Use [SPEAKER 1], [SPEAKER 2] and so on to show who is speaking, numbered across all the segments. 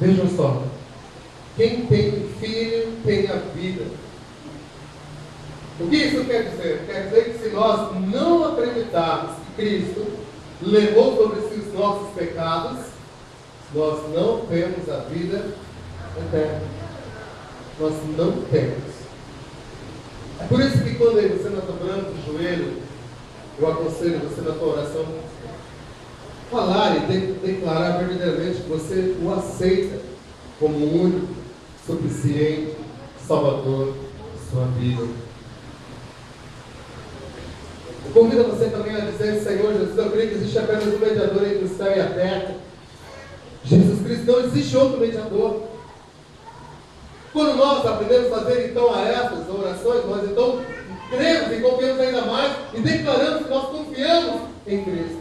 [SPEAKER 1] Vejam só, quem tem filho tem a vida. O que isso quer dizer? Quer dizer que se nós não acreditarmos que Cristo levou sobre si os nossos pecados, nós não temos a vida eterna. Nós não temos. É por isso que quando você está dobrando o joelho, eu aconselho você na tua oração, falar e declarar verdadeiramente que você o aceita como o único, suficiente, Salvador de sua vida. Eu convido você também a dizer: Senhor Jesus, eu creio que existe apenas um mediador entre o céu e a terra. Jesus Cristo, não existe outro mediador. Quando nós aprendemos a fazer então a essas orações, nós então cremos e confiamos ainda mais e declaramos que nós confiamos em Cristo.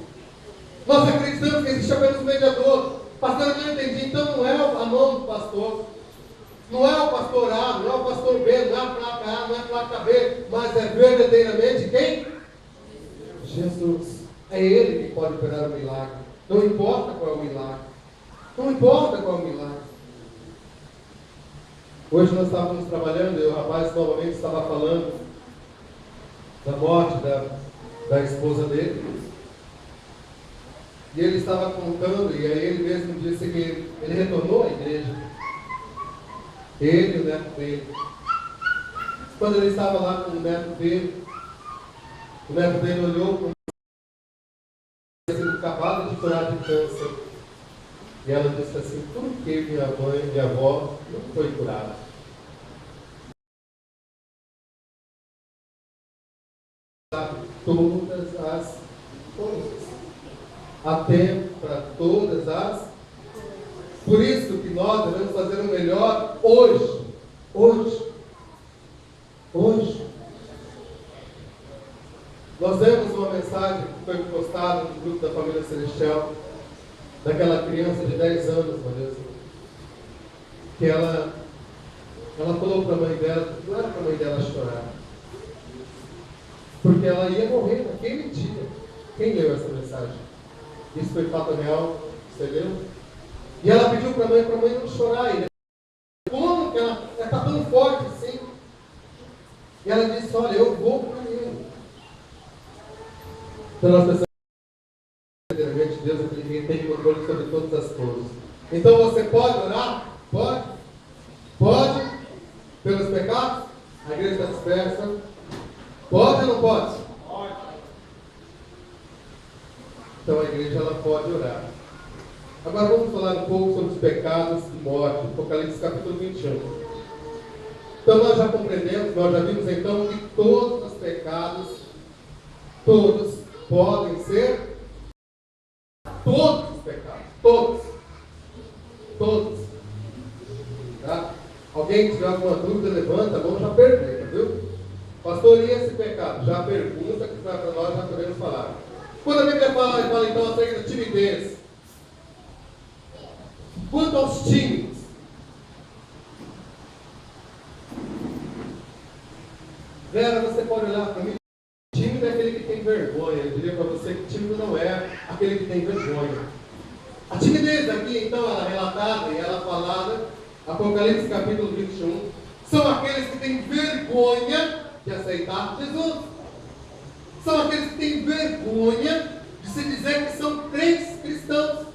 [SPEAKER 1] Nós acreditamos que existe apenas um mediador. Pastor, eu não entendi. Então não é a mão do pastor, não é o pastor A, não é o pastor B, não é a placa A, não é a placa B, mas é verdadeiramente quem? Jesus. É Ele que pode operar o milagre. Não importa qual é o milagre. Não importa qual é o milagre. Hoje nós estávamos trabalhando e o rapaz novamente estava falando da morte da esposa dele. E ele estava contando, e aí ele mesmo disse que ele retornou à igreja. Ele e o neto dele. Quando ele estava lá com o neto dele olhou para ele acabado de curar de câncer. E ela disse assim: por que minha mãe e minha avó não foi curada? Todas as coisas. Há tempo para todas as. Por isso que nós devemos fazer o melhor hoje. Hoje. Nós vemos uma mensagem que foi postada no grupo da Família Celestial, daquela criança de 10 anos, meu Deus, que ela falou para a mãe dela, não era para a mãe dela chorar, porque ela ia morrer naquele dia. Quem leu essa mensagem? Isso foi fato real, você leu? E ela pediu para a mãe não chorar. E como que ela está tão forte assim? E ela disse: olha, eu vou para ele. Então nós pensamos que Deus é que tem controle sobre todas as coisas. Então você pode orar? Pode? Pode? Pelos pecados? A igreja está dispersa. Pode ou não pode? Pode. Então a igreja ela pode orar. Agora vamos falar um pouco sobre os pecados e morte. Apocalipse capítulo 21. Então nós já compreendemos, nós já vimos então que todos os pecados, todos podem ser, todos os pecados, todos. Tá? Alguém tiver alguma dúvida, levanta a mão, já pergunta, viu? Pastor, e esse pecado? Já pergunta, que para nós já podemos falar. Quando a Bíblia fala então acerca da timidez, quanto aos tímidos, Vera, você pode olhar para mim. Tímido é aquele que tem vergonha. Eu diria para você que tímido não é aquele que tem vergonha. A timidez aqui, então, ela é relatada e ela é falada, Apocalipse capítulo 21, são aqueles que têm vergonha de aceitar Jesus. São aqueles que têm vergonha de se dizer que são crentes cristãos.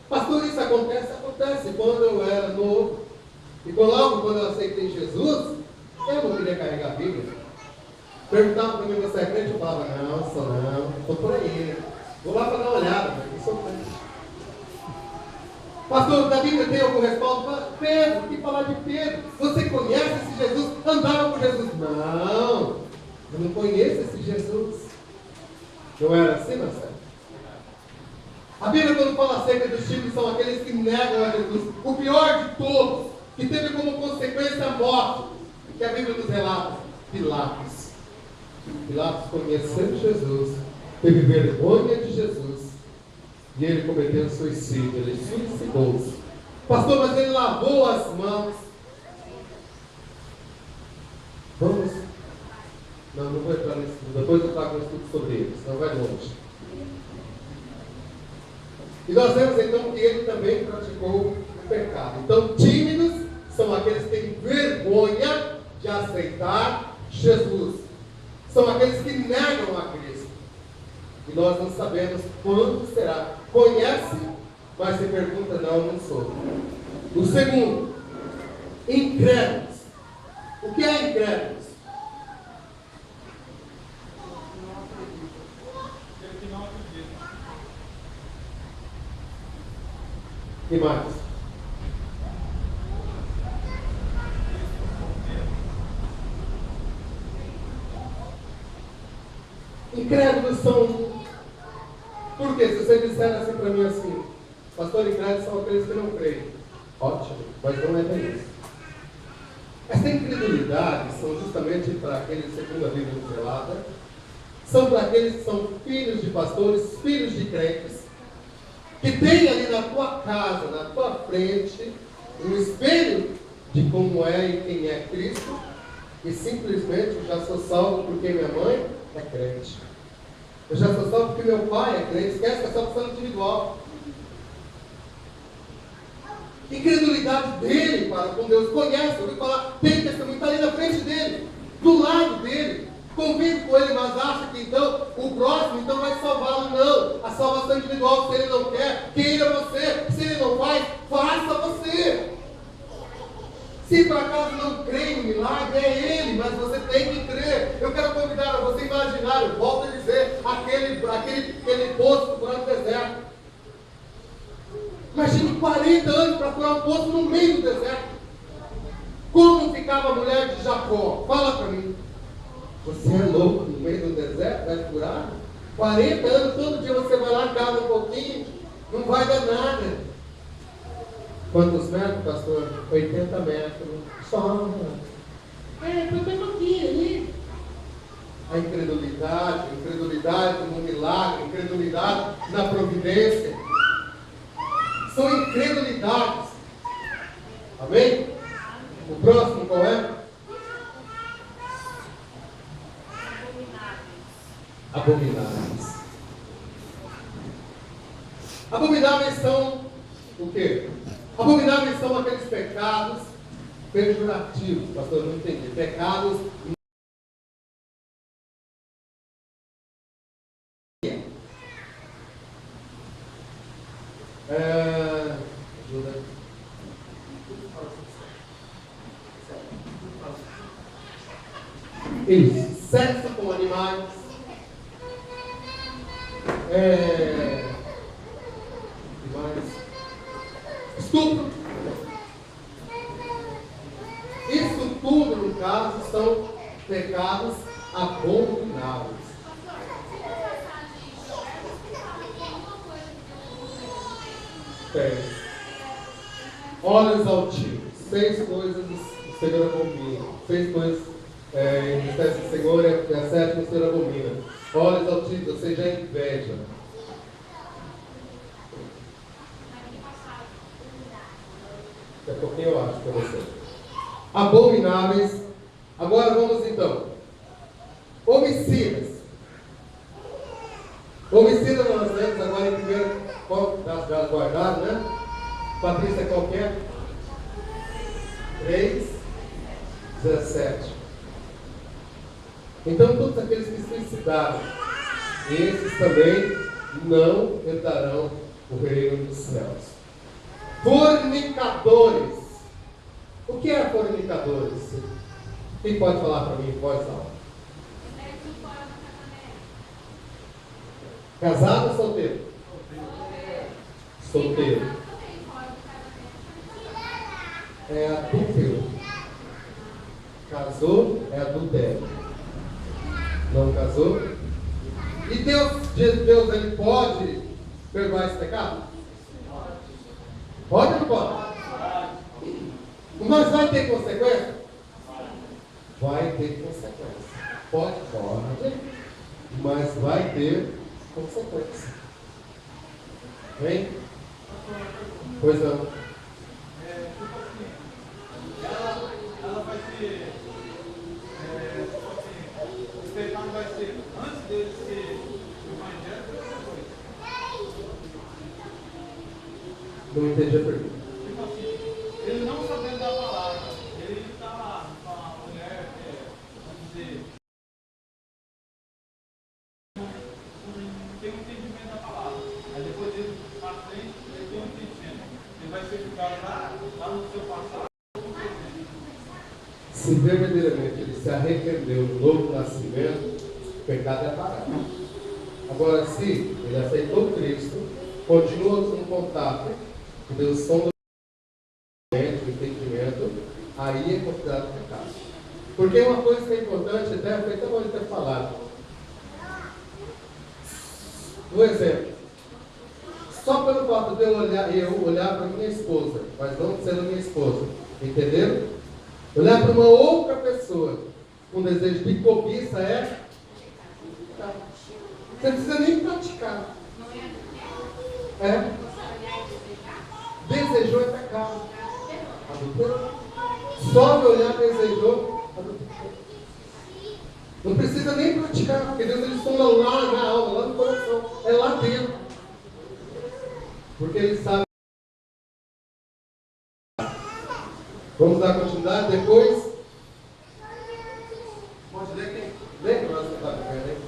[SPEAKER 1] Pastor, isso acontece? Acontece. Quando eu era novo, e logo quando eu aceitei Jesus, eu não queria carregar a Bíblia. Perguntava para mim: você é crente? Eu falava: não, sou não, estou por aí. Vou lá para dar uma olhada, mas eu sou crente. Pastor, da Bíblia tem algum respaldo? Pedro, que falar de Pedro? Você conhece esse Jesus? Andava com Jesus? Não, eu não conheço esse Jesus. Não era assim, Marcelo? A Bíblia, quando fala acerca dos tímidos, são aqueles que negam a Jesus. O pior de todos, que teve como consequência a morte, que a Bíblia nos relata: Pilatos. Pilatos conheceu Jesus, teve vergonha de Jesus, e ele cometeu suicídio, ele suicidou-se. Pastor, mas ele lavou as mãos. Vamos? Não vou entrar nesse estudo, depois eu trago um estudo sobre ele, senão vai longe. E nós vemos então que ele também praticou o pecado. Então, tímidos são aqueles que têm vergonha de aceitar Jesus. São aqueles que negam a Cristo. E nós não sabemos quando será. Conhece, mas se pergunta, não sou. O segundo, incrédulos. O que é incrédulos? O que mais? Incrédulos são... Por quê? Se você disser assim para mim assim, pastor, incrédulos são aqueles que não creem. Ótimo, mas não é bem isso. Essa incredulidade são justamente para aqueles, segundo a Bíblia revelada, são para aqueles que são filhos de pastores, filhos de crentes, que tem ali na tua casa, na tua frente, um espelho de como é e quem é Cristo, e simplesmente eu já sou salvo porque minha mãe é crente. Eu já sou salvo porque meu pai é crente. Esquece que é salvação individual. Incredulidade dele para com Deus. Conhece, ouviu falar, tem testemunho, está ali na frente dele, do lado dele. Convive com ele, mas acha que então o próximo então vai salvá-lo. Não. A salvação individual, se ele não quer, queira você. Se ele não faz, faça você. Se por acaso não crê no milagre, é ele, mas você tem que crer. Eu quero convidar a você imaginar, eu volto a dizer, aquele poço furado no deserto. Imagine 40 anos para furar um poço no meio do deserto. Como ficava a mulher de Jacó? Fala para mim. Você é louco no meio do deserto? Vai furar? 40 anos, todo dia você vai lá, cava um pouquinho, não vai dar nada. Quantos metros, pastor? 80 metros. Só. Então tem pouquinho ali. A incredulidade no milagre, incredulidade na providência. São incredulidades. Amém? O próximo qual é? Abomináveis. Abomináveis são o quê? Abomináveis são aqueles pecados pejorativos. Pastor, eu não entendi. Pecados... ajuda. Isso. Sexo com animais. Estupro. Isso tudo, no caso, são pecados abomináveis. Olhos altivos. 6 coisas o Senhor abomina. 6 coisas entristece o Senhor, e a 7ª o Senhor abomina. Olhos altivos, ou seja, a inveja. Daqui a pouquinho eu acho para você. Abomináveis. Agora vamos então. Homicidas. Homicida nós lemos agora em primeiro. Qual das guardadas, né? Patrícia, qual que é? 3:17. Então todos aqueles que se suicidaram, esses também não herdarão o reino dos céus. Fornicadores. O que é fornicadores? Quem pode falar para mim em voz alta? Casado ou solteiro? Solteiro. É adúltero. Casou, é adultério. Não casou? E Deus, ele pode perdoar esse pecado? Pode ou não pode? Mas vai ter consequência? Vai ter consequência. Pode, mas vai ter consequência. Vem? Pois não.
[SPEAKER 2] Ela vai ter. O pecado vai ser antes dele ser evangélico ou depois?
[SPEAKER 1] Não entendi a pergunta.
[SPEAKER 2] Tipo assim, vai ser ficado lá no seu passado.
[SPEAKER 1] Se verdadeiramente ele se arrependeu do novo nascimento, o pecado é apagado. Agora, se ele aceitou Cristo, continua no contato, que Deus sonda o entendimento, aí é considerado pecado. Porque uma coisa que é importante, até foi até bom ele ter falado. Um exemplo. Só pelo fato de eu olhar para minha esposa, mas não sendo minha esposa, entenderam? Olhar para uma outra pessoa com desejo de cobiça é pecado. Você não precisa nem praticar. Desejou é pecado. Adulterou. Só de olhar desejou, adulterou. Não precisa nem praticar, porque Deus ele sonda lá na alma, lá no coração. É lá dentro. Porque ele sabe. Vamos dar continuidade depois. Pode ler quem? Lê para nós que está vendo aí.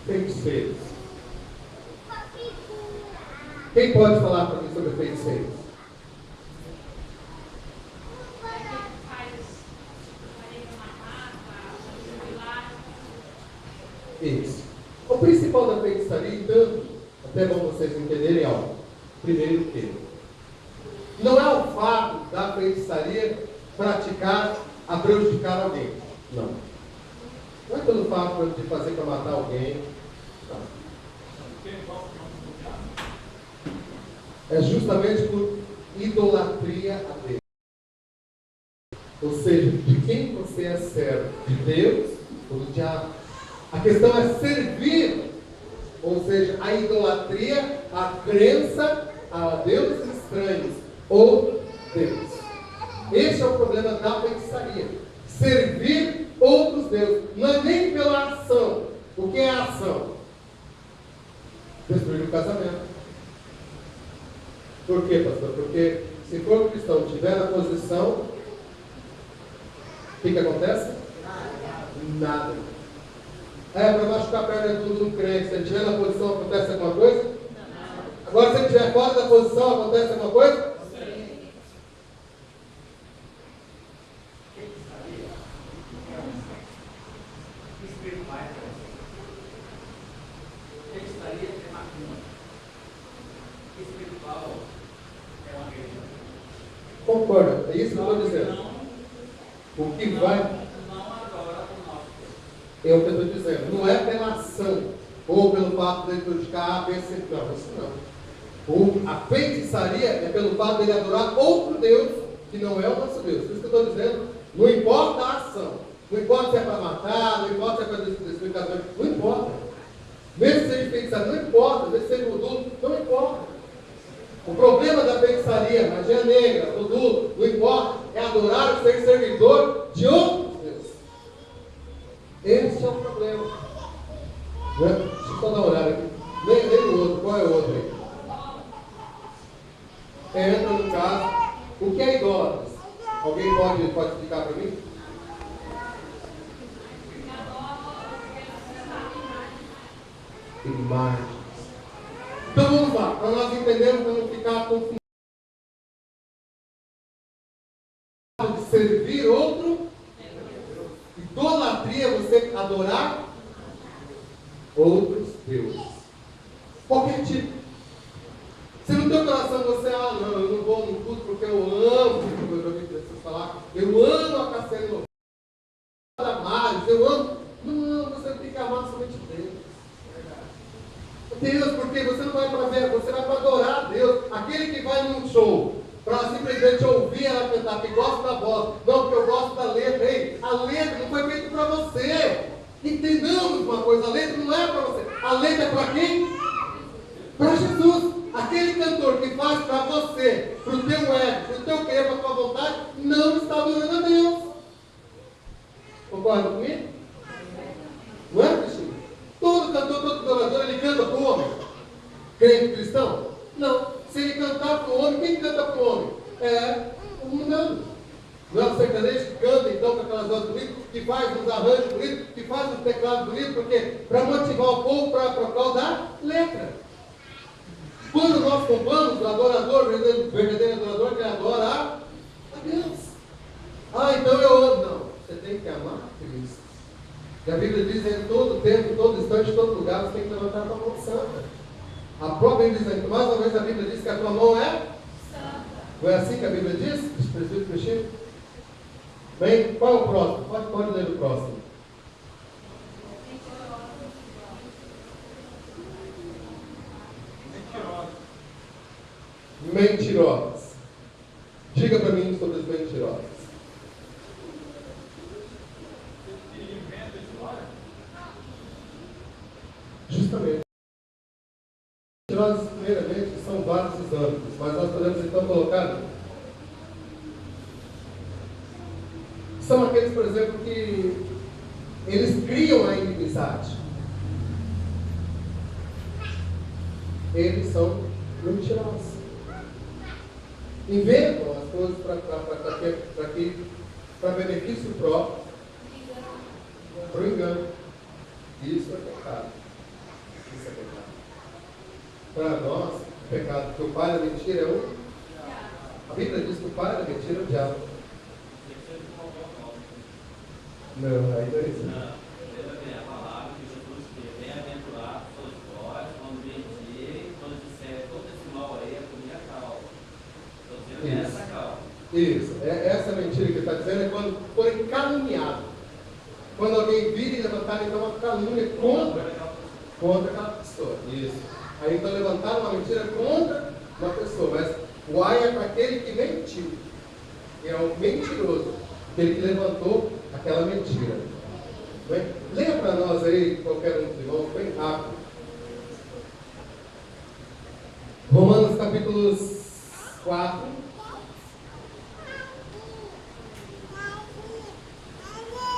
[SPEAKER 1] Feiticeiros. Quem pode falar para mim sobre feiticeiros? Isso. O principal da feitiçaria, então, até bom vocês entenderem algo. Primeiro que não é o fato da feitiçaria praticar a prejudicar alguém. Não. Não é pelo fato de fazer para matar alguém. Não. É justamente por idolatria a Deus. Ou seja, de quem você é servo? De Deus ou do diabo? A questão é servir. Ou seja, a idolatria, a crença a deuses estranhos ou Deus. Esse é o problema da feitiçaria. Servir outros deuses. Não é nem pela ação. O que é a ação? Destruir o casamento. Por quê, pastor? Porque se for cristão, tiver na posição, o que acontece? Nada. Para machucar a perna de tudo um crente. Se ele estiver na posição, acontece alguma coisa? Não. Agora, se ele estiver fora da posição, acontece alguma coisa? Sim. Concorda? É isso que eu estou dizendo. O que vai... É o que eu estou dizendo. Não é pela ação ou pelo fato de ele prejudicar a bênção. Não, isso não. A feitiçaria é pelo fato de ele adorar outro Deus que não é o nosso Deus. Isso que eu estou dizendo. Não importa a ação. Não importa se é para matar, não importa se é para destruir o casamento. Não importa. Mesmo que seja feitiçaria, não importa. Mesmo que seja voodoo, não importa. O problema da feitiçaria, magia negra, voodoo, não importa. É adorar o ser servidor de outro. Esse é o problema. Né? Deixa eu só dar uma olhada aqui. Nem o outro. Qual é o outro aí? Entra no caso. O que é idólatras? Alguém pode explicar para mim? Imagens. Então vamos lá. Para nós entendermos, para não ficar confundido. De servir outro. Idolatria é você adorar outros deuses. Qualquer tipo. Se no teu coração você, não, eu não vou no culto porque eu amo, como eu já ouvi pessoas falar, eu amo a Cassiano Damares, eu amo. Não, você tem que amar somente Deus. Deus, porque você não vai para ver, você vai para adorar a Deus. Aquele que vai num show para simplesmente ouvir ela cantar, que gosta da voz, não, porque eu gosto da letra. Ei, a letra não foi feita para você. Entendamos uma coisa, a letra não é para você. A letra é para quem? Para Jesus. Aquele cantor que faz para você, para o teu ego, para o teu querer, para a tua vontade, não está adorando a Deus. Concorda comigo? Não é, Cristina? Todo cantor, todo adorador, ele canta para o homem. Crente cristão? Não. Se ele cantar para o homem, quem canta para o homem? É o mundano. Não é o sertanejo que canta então com aquelas vozes bonitas, que faz uns arranjos bonitos, que faz uns teclados bonitos, porque para motivar o povo para causa da letra. Quando nós roubamos do adorador, verdadeiro adorador que adora a Deus. Ah, então eu amo. Não, você tem que amar Cristo. E a Bíblia diz em todo tempo, todo instante, todo lugar, você tem que levantar a tua mão santa. A própria Bíblia diz, mais uma vez a Bíblia diz que a tua mão é santa. Não é assim que a Bíblia diz? Presbítero Cristina? Bem, qual é o próximo? Pode ler o próximo. Mentirosos. Diga para mim sobre os mentirosos. Justamente. Mentirosos, primeiramente, são vários os âmbitos, mas nós podemos então colocar. São aqueles, por exemplo, que eles criam a inimizade. Eles são mentirosos. Inventam as coisas para benefício próprio, para o engano. Isso é pecado. Isso é pecado. Para nós, o pecado, porque o pai da mentira é o. A Bíblia diz que o pai da mentira é o diabo. Não, aí não é isso.
[SPEAKER 3] Lembra bem a palavra que Jesus disse: bem-aventurado sois vós quando mentirem, quando disserem todo esse mal aí é por minha causa. Estou dizendo essa causa.
[SPEAKER 1] Isso, essa mentira que ele está dizendo é quando forem caluniados. Quando alguém vir e levantar então uma calúnia contra aquela pessoa. Isso. Aí então levantaram uma mentira contra uma pessoa. Mas o ai é para aquele que mentiu. É o mentiroso. Aquele que levantou aquela mentira. Bem, leia para nós aí, qualquer um dos irmãos, bem rápido. Romanos capítulos 4.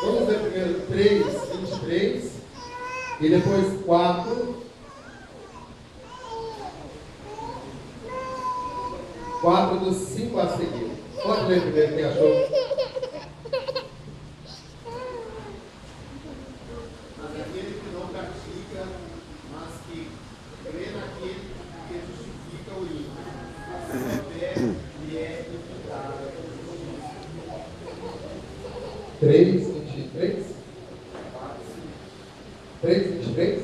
[SPEAKER 1] Vamos ver primeiro 3, 23. E depois 4. 4 dos 5 a seguir. Pode ler primeiro quem achou. Três, 23? 3, 23?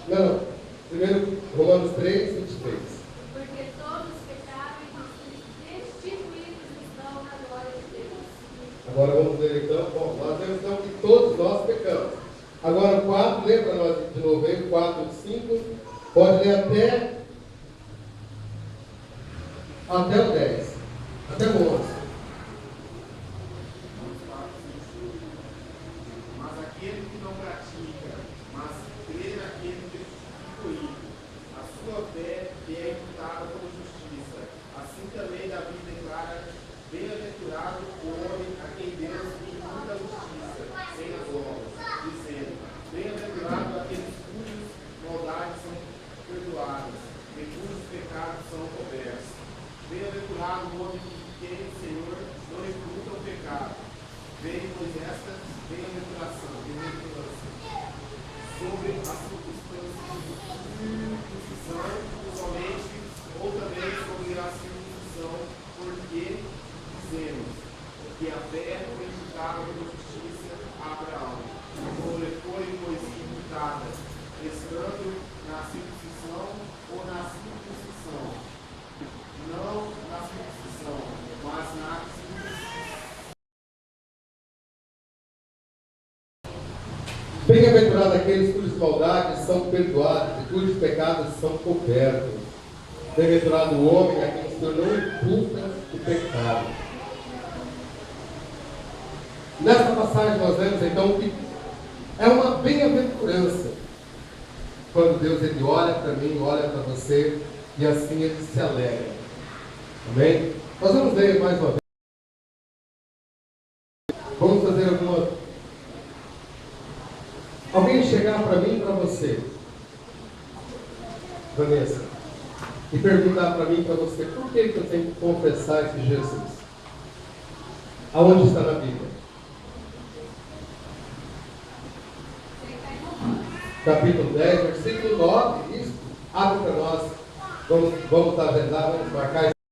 [SPEAKER 1] Não. Primeiro, Romanos 3, 23.
[SPEAKER 4] Porque todos pecaram e destituídos estão na glória de Deus.
[SPEAKER 1] Agora vamos ler então. Bom, nós vemos então que todos nós pecamos. Agora o 4, lê para nós de novo aí, 4 e 5. Pode ler até o 10. Até o 11. Bem-aventurados aqueles cujas maldades são perdoadas e cujos pecados são cobertos. Bem-aventurado o homem a quem o Senhor não imputa o pecado. Nessa passagem nós vemos então que é uma bem-aventurança quando Deus ele olha para mim, olha para você e assim ele se alegra. Amém? Nós vamos ler mais uma vez. Vamos fazer alguma. Alguém chegar para mim e para você, Vanessa, e perguntar para mim e para você, por que eu tenho que confessar esse Jesus? Aonde está na Bíblia? Capítulo 10, versículo 9, isso. Abre para nós Vamos agendar, vamos marcar